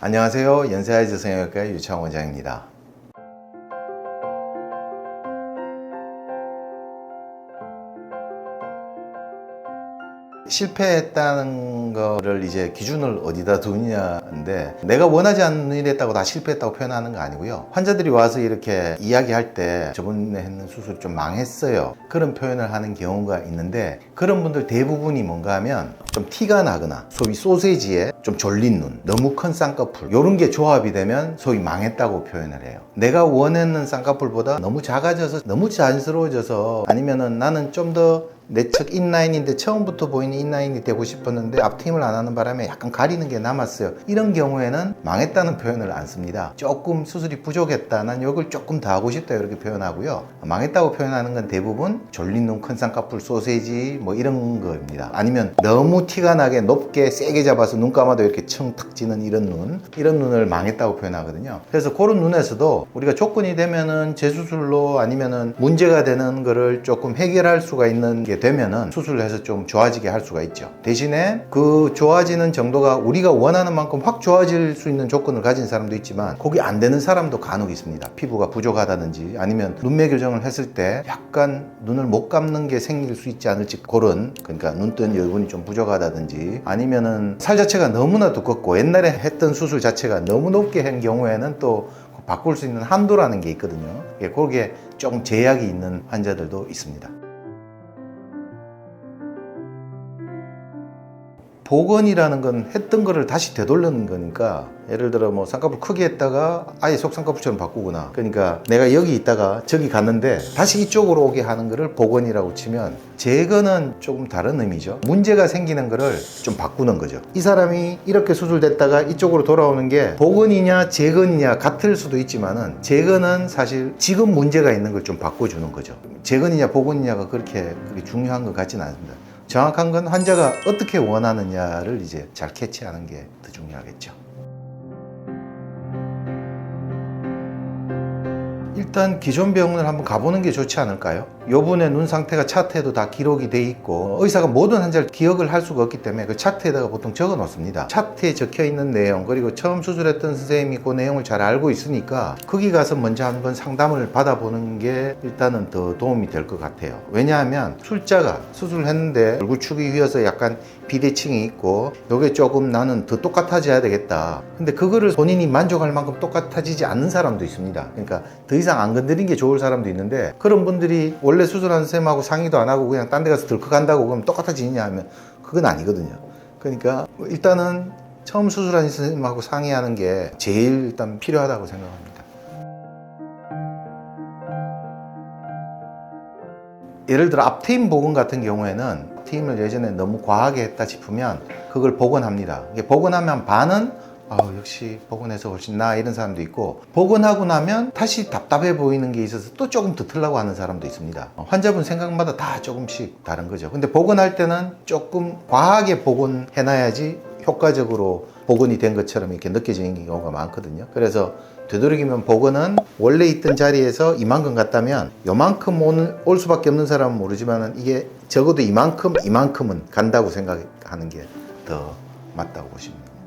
안녕하세요. 연세아이즈 성형외과의 유창원 원장입니다. 실패했다는 거를 이제 기준을 어디다 두느냐인데, 내가 원하지 않는 일이 했다고 다 실패했다고 표현하는 거 아니고요. 환자들이 와서 이렇게 이야기할 때 저번에 했는 수술이 좀 망했어요, 그런 표현을 하는 경우가 있는데, 그런 분들 대부분이 뭔가 하면 좀 티가 나거나 소위 소세지에 좀 졸린 눈, 너무 큰 쌍꺼풀, 이런 게 조합이 되면 소위 망했다고 표현을 해요. 내가 원했는 쌍꺼풀보다 너무 작아져서 너무 자연스러워져서, 아니면은 나는 좀 더 내측 인라인인데 처음부터 보이는 인라인이 되고 싶었는데 앞트임을 안 하는 바람에 약간 가리는 게 남았어요. 이런 경우에는 망했다는 표현을 안 씁니다. 조금 수술이 부족했다, 난 이걸 조금 더 하고 싶다, 이렇게 표현하고요. 망했다고 표현하는 건 대부분 졸린 눈, 큰 쌍꺼풀, 소세지 뭐 이런 겁니다. 아니면 너무 티가 나게 높게 세게 잡아서 눈 감아도 이렇게 층 탁 지는 이런 눈, 이런 눈을 망했다고 표현하거든요. 그래서 그런 눈에서도 우리가 조건이 되면은 재수술로, 아니면은 문제가 되는 거를 조금 해결할 수가 있는 게 되면은 수술을 해서 좀 좋아지게 할 수가 있죠. 대신에 그 좋아지는 정도가 우리가 원하는 만큼 확 좋아질 수 있는 조건을 가진 사람도 있지만, 그게 안 되는 사람도 간혹 있습니다. 피부가 부족하다든지, 아니면 눈매 교정을 했을 때 약간 눈을 못 감는 게 생길 수 있지 않을지, 그런, 그러니까 눈뜬 여분이 좀 부족하다든지, 아니면은 살 자체가 너무나 두껍고 옛날에 했던 수술 자체가 너무 높게 한 경우에는 또 바꿀 수 있는 한도라는 게 있거든요. 그게 조금 제약이 있는 환자들도 있습니다. 복원이라는 건 했던 거를 다시 되돌리는 거니까, 예를 들어 뭐 쌍꺼풀 크게 했다가 아예 속쌍꺼풀처럼 바꾸거나, 그러니까 내가 여기 있다가 저기 갔는데 다시 이쪽으로 오게 하는 거를 복원이라고 치면, 재건은 조금 다른 의미죠. 문제가 생기는 거를 좀 바꾸는 거죠. 이 사람이 이렇게 수술됐다가 이쪽으로 돌아오는 게 복원이냐 재건이냐 같을 수도 있지만은, 재건은 사실 지금 문제가 있는 걸 좀 바꿔주는 거죠. 재건이냐 복원이냐가 그렇게 중요한 것 같지는 않습니다. 정확한 건 환자가 어떻게 원하느냐를 이제 잘 캐치하는 게 더 중요하겠죠. 일단 기존 병원을 한번 가보는 게 좋지 않을까요? 요분의 눈 상태가 차트에도 다 기록이 돼 있고, 의사가 모든 환자를 기억을 할 수가 없기 때문에 그 차트에다가 보통 적어 놓습니다. 차트에 적혀 있는 내용, 그리고 처음 수술했던 선생님이 그 내용을 잘 알고 있으니까 거기 가서 먼저 한번 상담을 받아보는 게 일단은 더 도움이 될 것 같아요. 왜냐하면 술자가 수술을 했는데 얼굴축이 휘어서 약간 비대칭이 있고, 요게 조금 나는 더 똑같아져야 되겠다, 근데 그거를 본인이 만족할 만큼 똑같아지지 않는 사람도 있습니다. 그러니까 더 이상 안 건드린 게 좋을 사람도 있는데, 그런 분들이 원래 수술한 선생님하고 상의도 안 하고 그냥 딴 데 가서 덜컥한다고 그럼 똑같아지느냐 하면 그건 아니거든요. 그러니까 일단은 처음 수술한 선생님하고 상의하는 게 제일 일단 필요하다고 생각합니다. 예를 들어 앞트임 복원 같은 경우에는, 트임을 예전에 너무 과하게 했다 싶으면 그걸 복원합니다. 복원하면 반은 역시 복원해서 훨씬 나아, 이런 사람도 있고, 복원하고 나면 다시 답답해 보이는 게 있어서 또 조금 더 틀라고 하는 사람도 있습니다. 환자분 생각마다 다 조금씩 다른 거죠. 근데 복원할 때는 조금 과하게 복원해놔야지 효과적으로 복원이 된 것처럼 이렇게 느껴지는 경우가 많거든요. 그래서 되도록이면 복원은 원래 있던 자리에서 이만큼 갔다면, 요만큼 올 수밖에 없는 사람은 모르지만 이게 적어도 이만큼은 간다고 생각하는 게 더 맞다고 보시면 됩니다.